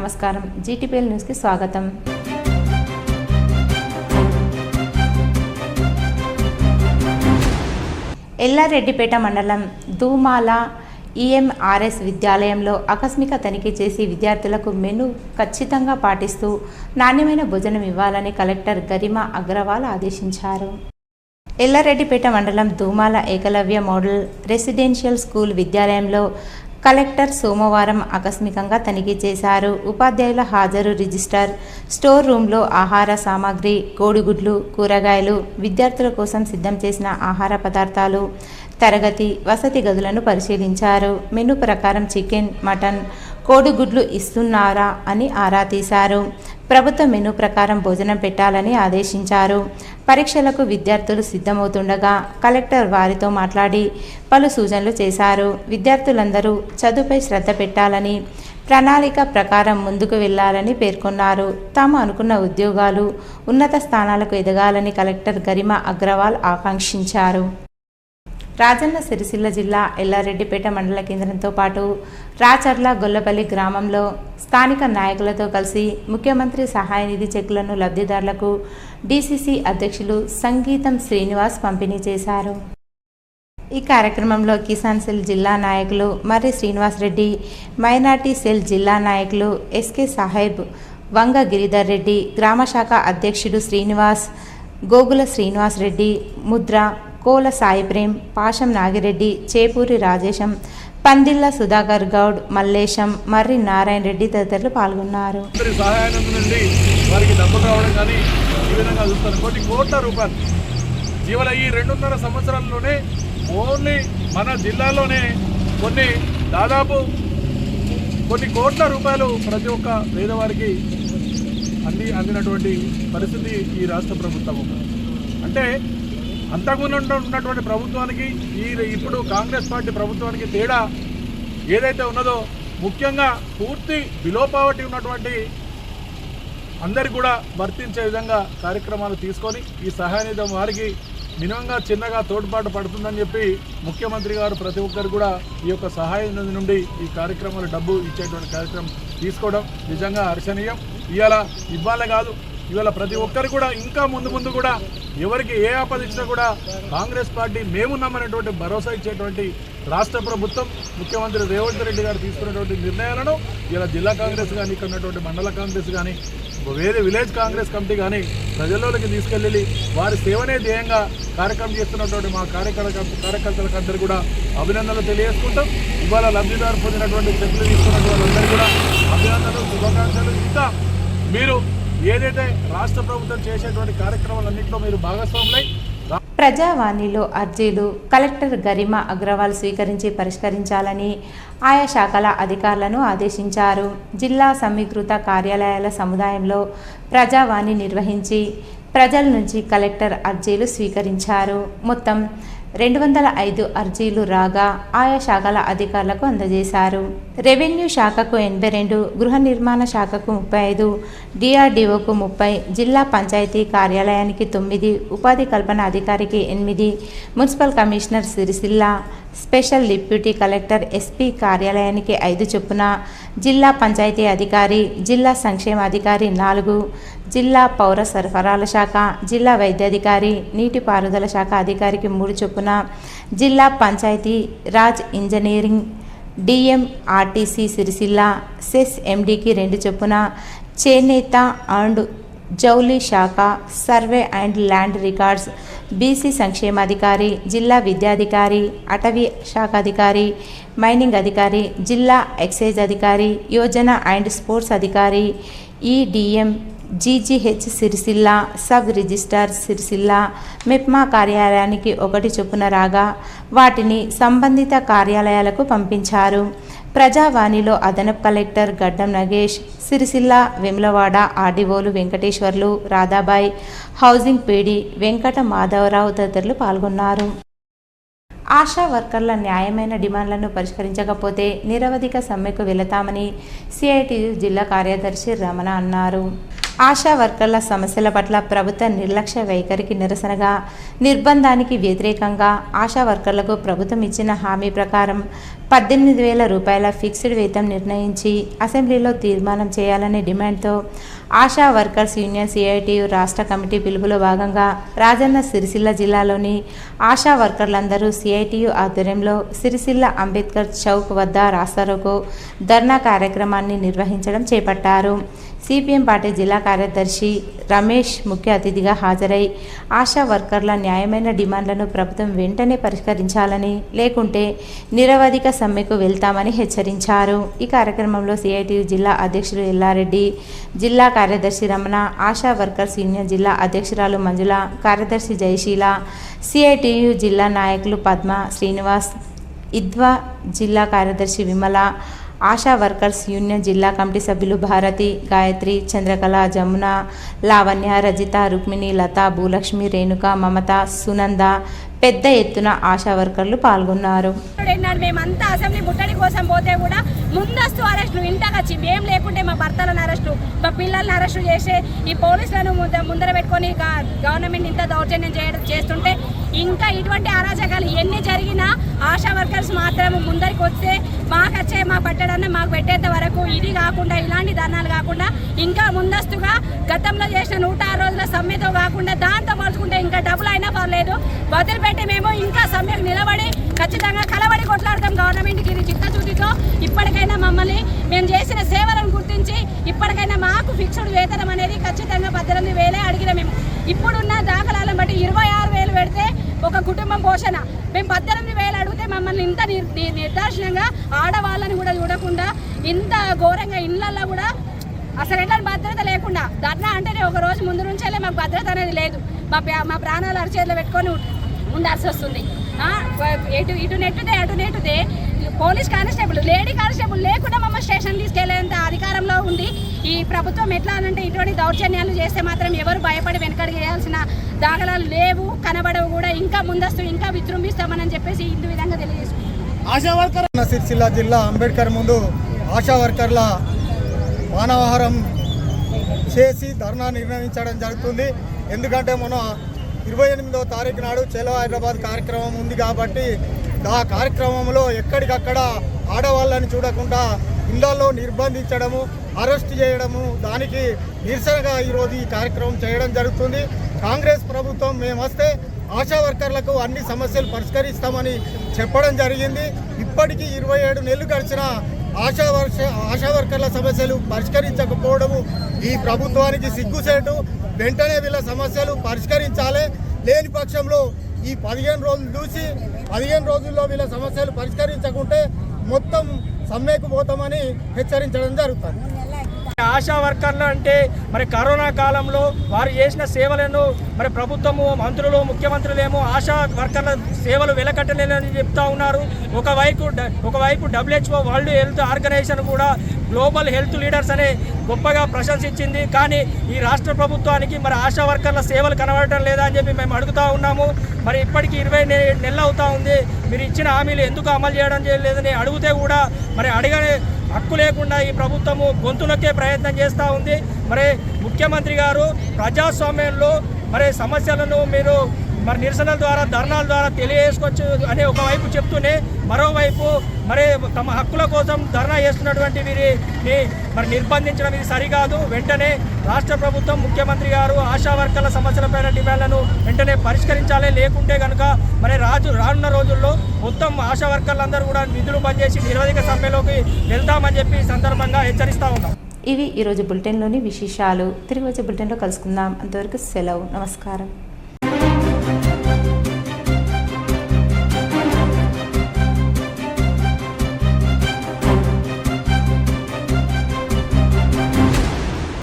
నమస్కారం. జీటీపీఎల్ న్యూస్కి స్వాగతం. ఎల్లారెడ్డిపేట మండలం దూమాల ఈఎంఆర్ఎస్ విద్యాలయంలో ఆకస్మిక తనిఖీ చేసి విద్యార్థులకు మెనూ ఖచ్చితంగా పాటిస్తూ నాణ్యమైన భోజనం ఇవ్వాలని కలెక్టర్ గరిమా అగ్రవాల్ ఆదేశించారు. ఎల్లారెడ్డిపేట మండలం Dumala Ekalavya model residential school విద్యాలయంలో కలెక్టర్ సోమవారం ఆకస్మికంగా తనిఖీ చేశారు. ఉపాధ్యాయుల హాజరు రిజిస్టర్, స్టోర్ రూమ్లో ఆహార సామాగ్రి, కోడిగుడ్లు, కూరగాయలు, విద్యార్థుల కోసం సిద్ధం చేసిన ఆహార పదార్థాలు, తరగతి, వసతి గదులను పరిశీలించారు. మెనూ ప్రకారం చికెన్, మటన్, కోడిగుడ్లు ఇస్తున్నారా అని ఆరా తీశారు. ప్రభుత్వ మెనూ ప్రకారం భోజనం పెట్టాలని ఆదేశించారు. పరీక్షలకు విద్యార్థులు సిద్ధమవుతుండగా కలెక్టర్ వారితో మాట్లాడి పలు సూచనలు చేశారు. విద్యార్థులందరూ చదువుపై శ్రద్ధ పెట్టాలని, ప్రణాళిక ప్రకారం ముందుకు వెళ్లాలని పేర్కొన్నారు. తాము అనుకున్న ఉద్యోగాలు, ఉన్నత స్థానాలకు ఎదగాలని కలెక్టర్ గరిమా అగ్రవాల్ ఆకాంక్షించారు. రాజన్న సిరిసిల్ల జిల్లా ఎల్లారెడ్డిపేట మండల కేంద్రంతో పాటు రాచర్ల గొల్లపల్లి గ్రామంలో స్థానిక నాయకులతో కలిసి ముఖ్యమంత్రి సహాయ నిధి చెక్కులను లబ్ధిదారులకు డీసీసీ అధ్యక్షులు సంగీతం శ్రీనివాస్ పంపిణీ చేశారు. ఈ కార్యక్రమంలో కిసాన్ సెల్ జిల్లా నాయకులు మర్రి శ్రీనివాస్ రెడ్డి, మైనార్టీ సెల్ జిల్లా నాయకులు ఎస్కే సాహెబ్, వంగ గిరిధర్ రెడ్డి, గ్రామశాఖ అధ్యక్షుడు శ్రీనివాస్, గోగుల శ్రీనివాస్ రెడ్డి, ముద్ర, కోల సాయి ప్రేమ్, పాషం నాగిరెడ్డి, చేపూరి రాజేశం, పందిళ్ళ సుధాకర్ గౌడ్, మల్లేశం, మర్రి నారాయణ రెడ్డి తదితరులు పాల్గొన్నారు. కోట్ల రూపాయలు ఇవాళ ఈ 2.5 సంవత్సరాల్లోనే ఓన్లీ మన జిల్లాలోనే దాదాపు కొన్ని కోట్ల రూపాయలు ప్రతి ఒక్క పేదవారికి అందినటువంటి పరిస్థితి ఈ రాష్ట్ర ప్రభుత్వం. అంటే అంతకుముందు ఉన్నటువంటి ప్రభుత్వానికి ఇప్పుడు కాంగ్రెస్ పార్టీ ప్రభుత్వానికి తేడా ఏదైతే ఉన్నదో, ముఖ్యంగా పూర్తి బిలో పావర్టీ ఉన్నటువంటి అందరికి కూడా వర్తించే విధంగా కార్యక్రమాలు తీసుకొని ఈ సహాయ నిధి వారికి మినిమంగా చిన్నగా తోడ్పాటు పడుతుందని చెప్పి ముఖ్యమంత్రి గారు ప్రతి ఒక్కరు కూడా ఈ యొక్క సహాయ నిధి నుండి ఈ కార్యక్రమాలు డబ్బు ఇచ్చేటువంటి కార్యక్రమం తీసుకోవడం నిజంగా హర్షణీయం. ఇవాళ కాదు, ఇవాళ ప్రతి ఒక్కరు కూడా ఇంకా ముందు కూడా ఎవరికి ఏ ఆపద ఇచ్చినా కూడా కాంగ్రెస్ పార్టీ మేమున్నామనేటువంటి భరోసా ఇచ్చేటువంటి రాష్ట్ర ప్రభుత్వం, ముఖ్యమంత్రి రేవంత్ రెడ్డి గారు తీసుకున్నటువంటి నిర్ణయాలను ఇలా జిల్లా కాంగ్రెస్ కానీ, ఇక్కడ ఉన్నటువంటి మండల కాంగ్రెస్ కానీ, వేరే విలేజ్ కాంగ్రెస్ కమిటీ కానీ ప్రజల్లోకి తీసుకెళ్ళి వారి సేవనే ధ్యేయంగా కార్యక్రమం చేస్తున్నటువంటి మా కార్యకర్తలకు అందరూ కూడా అభినందనలు తెలియజేసుకుంటాం. ఇవాళ లబ్ధిదారు పొందినటువంటి చెక్కులు తీసుకున్నటువంటి అందరూ కూడా అభినందనలు, శుభాకాంక్షలు. ఇంకా మీరు ఏదైతే రాష్ట్ర ప్రభుత్వం చేసేటువంటి కార్యక్రమాలన్నింటిలో మీరు భాగస్వాములై ప్రజావాణిలో అర్జీలు కలెక్టర్ గరిమా అగ్రవాల్ స్వీకరించి పరిష్కరించాలని ఆయా శాఖల అధికారులను ఆదేశించారు. జిల్లా సమీకృత కార్యాలయాల సముదాయంలో ప్రజావాణి నిర్వహించి ప్రజల నుంచి కలెక్టర్ అర్జీలు స్వీకరించారు. మొత్తం 205 అర్జీలు రాగా ఆయా శాఖల అధికారులకు అందజేశారు. రెవెన్యూ శాఖకు 82, గృహ నిర్మాణ శాఖకు 35, డిఆర్డీఓకు 30, జిల్లా పంచాయతీ కార్యాలయానికి 9, ఉపాధి కల్పన అధికారికి 8, municipal commissioner Sircilla, special deputy collector SP కార్యాలయానికి 5 చొప్పున, జిల్లా పంచాయతీ అధికారి, జిల్లా సంక్షేమ అధికారి 4, జిల్లా పౌర సరఫరాల శాఖ, జిల్లా వైద్యాధికారి, నీటిపారుదల శాఖ అధికారికి 3 చొప్పున, జిల్లా panchayat Raj engineering DMRTC Sircilla CESS ఎండీకి 2 చొప్పున, చేనేత అండ్ జౌలి శాఖ, survey and land records, BC సంక్షేమాధికారి, జిల్లా విద్యాధికారి, అటవీ శాఖ అధికారి, మైనింగ్ అధికారి, జిల్లా ఎక్సైజ్ అధికారి, యోజన అండ్ స్పోర్ట్స్ అధికారి, EDM GGH Sircilla, sub registrar Sircilla, MEPMA కార్యాలయానికి 1 చొప్పున రాగా వాటిని సంబంధిత కార్యాలయాలకు పంపించారు. ప్రజావాణిలో అదనపు కలెక్టర్ గడ్డం నగేష్, సిరిసిల్ల, వెములవాడ ఆర్డీఓలు వెంకటేశ్వర్లు, రాధాబాయ్, హౌసింగ్ పీడీ వెంకట మాధవరావు తదితరులు పాల్గొన్నారు. ఆశా వర్కర్ల న్యాయమైన డిమాండ్లను పరిష్కరించకపోతే నిరవధిక సమ్మెకు వెళతామని సిఐటియు జిల్లా కార్యదర్శి రమణ అన్నారు. ఆశా వర్కర్ల సమస్యల పట్ల ప్రభుత్వ నిర్లక్ష్య వైఖరికి నిరసనగా నిర్బంధానికి వ్యతిరేకంగా ఆశా వర్కర్లకు ప్రభుత్వం ఇచ్చిన హామీ ప్రకారం 18,000 రూపాయల ఫిక్స్డ్ వేతనం నిర్ణయించి అసెంబ్లీలో తీర్మానం చేయాలనే డిమాండ్తో ఆశా వర్కర్స్ యూనియన్ సిఐటియు రాష్ట్ర కమిటీ పిలుపులో భాగంగా రాజన్న సిరిసిల్ల జిల్లాలోని ఆశా వర్కర్లందరూ సిఐటియు ఆధ్వర్యంలో సిరిసిల్ల అంబేద్కర్ చౌక్ వద్ద రాస్తారోకో ధర్నా కార్యక్రమాన్ని నిర్వహించడం చేపట్టారు. సిపిఎం పార్టీ జిల్లా కార్యదర్శి రమేష్ ముఖ్య అతిథిగా హాజరై ఆశా వర్కర్ల న్యాయమైన డిమాండ్లను ప్రభుత్వం వెంటనే పరిష్కరించాలని, లేకుంటే నిరవధిక సమ్మెకు వెళ్తామని హెచ్చరించారు. ఈ కార్యక్రమంలో సిఐటియు జిల్లా అధ్యక్షుడు ఎల్లారెడ్డి, జిల్లా కార్యదర్శి రమణ, ఆశా వర్కర్స్ యూనియన్ జిల్లా అధ్యక్షురాలు మంజుల, కార్యదర్శి జయశీల, సిఐటియు జిల్లా నాయకులు పద్మ, శ్రీనివాస్, ఇద్వా జిల్లా కార్యదర్శి విమల, ఆశా వర్కర్స్ యూనియన్ జిల్లా కమిటీ సభ్యులు భారతి, గాయత్రి, చంద్రకళ, జమున, లావణ్య, రజిత, రుక్మిణి, లత, భూలక్ష్మి, రేణుక, మమత, సునంద పెద్ద ఎత్తున ఆశా వర్కర్లు పాల్గొన్నారు. మేమంతా అసెంబ్లీ ముట్టడి కోసం పోతే కూడా ముందస్తు అరెస్టులు ఇంటకొచ్చి మేము లేకుంటే మా భర్తలను అరెస్టు, మా పిల్లల్ని అరెస్టు చేసే ఈ పోలీసులను ముందర పెట్టుకొని గవర్నమెంట్ ఇంత దౌర్జన్యం చేస్తుంటే ఇంకా ఇటువంటి అరాచకాలు ఎన్ని జరిగినా ఆశా వర్కర్స్ మాత్రం ముందరికి వస్తే మాకు మా పట్టడాన్ని మాకు పెట్టేంత వరకు ఇది కాకుండా ఇలాంటి ధర్నాలు కాకుండా ఇంకా ముందస్తుగా గతంలో చేసిన 106 రోజుల సమ్మెతో కాకుండా దాంతో పోల్చుకుంటే ఇంకా డబ్బులు అయినా పర్లేదు వదిలిపెట్టి మేము ఇంకా సమ్మెకు నిలబడి ఖచ్చితంగా కలబడి కొట్లాడతాం. గవర్నమెంట్కి ఇది చిత్తశుద్ధితో ఇప్పటికైనా మమ్మల్ని మేము చేసిన సేవలను గుర్తించి ఇప్పటికైనా మాకు ఫిక్స్డ్ వేతనం అనేది ఖచ్చితంగా 18,000 అడిగిన మేము ఇప్పుడున్న దాఖలాలను బట్టి 26,000 పెడితే ఒక కుటుంబం పోషణ, మేము 18,000 అడిగితే మమ్మల్ని ఇంత నిర్దాక్షిణ్యంగా ఆడవాళ్ళని కూడా చూడకుండా ఇంత ఘోరంగా ఇళ్లల్లో కూడా అసలు ఎట్లాంటి భద్రత లేకుండా ధర్నా అంటేనే ఒక రోజు ముందు నుంచే మాకు భద్రత అనేది లేదు. మా ప్రాణాలు అరచేతిలో పెట్టుకొని ఉండాల్సి వస్తుంది. ఇటు నెట్టుదే పోలీస్ కానిస్టేబుల్, లేడీ కానిస్టేబుల్ లేకుండా మమ్మల్ని స్టేషన్ తీసుకెళ్లేంత అధికారంలో ఉంది ఈ ప్రభుత్వం. ఎట్లా అంటే ఇటువంటి దౌర్జన్యాలు చేస్తే మాత్రం ఎవరు భయపడి వెనకడికి వేయాల్సిన దాఖలాలు లేవు, కనబడవు కూడా. ఇంకా ముందస్తు ఇంకా విజృంభిస్తామని చెప్పేసి ఇందు విధంగా తెలియజేసుకుంటున్నాం. ఆశా వర్కర్ సిరిసిల్ల జిల్లా అంబేద్కర్ ముందు ఆశా వర్కర్ల మానవహారం చేసి ధర్నా నిర్వహించడం జరుగుతుంది. ఎందుకంటే మన 28వ తారీఖు నాడు చలో హైదరాబాద్ కార్యక్రమం ఉంది కాబట్టి ఆ కార్యక్రమంలో ఎక్కడికక్కడ ఆడవాళ్ళని చూడకుండా ఇళ్లలో నిర్బంధించడము, అరెస్ట్ చేయడము, దానికి నిరసనగా ఈరోజు ఈ కార్యక్రమం చేయడం జరుగుతుంది. కాంగ్రెస్ ప్రభుత్వం మేము వస్తే ఆశా వర్కర్లకు అన్ని సమస్యలు పరిష్కరిస్తామని చెప్పడం జరిగింది. ఇప్పటికీ 27 నెలలు గడిచిన ఆశా వర్కర్ల సమస్యలు పరిష్కరించకపోవడము ఈ ప్రభుత్వానికి సిగ్గుసేటు. వెంటనే వీళ్ళ సమస్యలు పరిష్కరించాలి. లేని పక్షంలో ఈ 15 రోజులు చూసి 15 రోజుల్లో వీళ్ళ సమస్యలు పరిష్కరించకుంటే మొత్తం సమ్మెకు పోతామని హెచ్చరించడం జరుగుతుంది. ఆశా వర్కర్లు అంటే మరి కరోనా కాలంలో వారు చేసిన సేవలను మరి ప్రభుత్వము, మంత్రులు, ముఖ్యమంత్రులేమో ఆశా వర్కర్ల సేవలు వెలకట్టలేదని చెప్తా ఉన్నారు. ఒకవైపు WHO వరల్డ్ హెల్త్ ఆర్గనైజేషన్ కూడా గ్లోబల్ హెల్త్ లీడర్స్ అనే గొప్పగా ప్రశంసించింది. కానీ ఈ రాష్ట్ర ప్రభుత్వానికి మరి ఆశా వర్కర్ల సేవలు కనబడటం లేదా అని చెప్పి మేము అడుగుతూ ఉన్నాము. మరి ఇప్పటికీ 20 నెలలు అవుతా ఉంది. మీరు ఇచ్చిన హామీలు ఎందుకు అమలు చేయడం లేదని అడిగితే కూడా మరి అడగనే హక్కు లేకుండా ఈ ప్రభుత్వము గొంతు నొక్కే ప్రయత్నం చేస్తూ ఉంది. మరి ముఖ్యమంత్రి గారు ప్రజాస్వామ్యంలో మరి సమస్యలను మీరు మరి నిరసనల ద్వారా, ధర్నాల ద్వారా తెలియజేసుకోవచ్చు అనే ఒకవైపు చెప్తూనే మరోవైపు మరి తమ హక్కుల కోసం ధర్నా చేస్తున్నటువంటి వీరిని మరి నిర్బంధించడం ఇది సరికాదు. వెంటనే రాష్ట్ర ప్రభుత్వం, ముఖ్యమంత్రి గారు ఆశా వర్కర్ల సమస్యలపైన డిమాండ్లను వెంటనే పరిష్కరించాలి. లేకుంటే కనుక మరి రానున్న రోజుల్లో మొత్తం ఆశా వర్కర్లందరూ కూడా విధులు బంద్ చేసి నిరవధిక సమ్మెలోకి వెళ్తామని చెప్పి సందర్భంగా హెచ్చరిస్తూ ఉన్నాం. ఇవి ఈరోజు బులెటిన్లోని విశేషాలు. తిరిగి వచ్చే బులెటిన్లో కలుసుకుందాం. అంతవరకు సెలవు. నమస్కారం.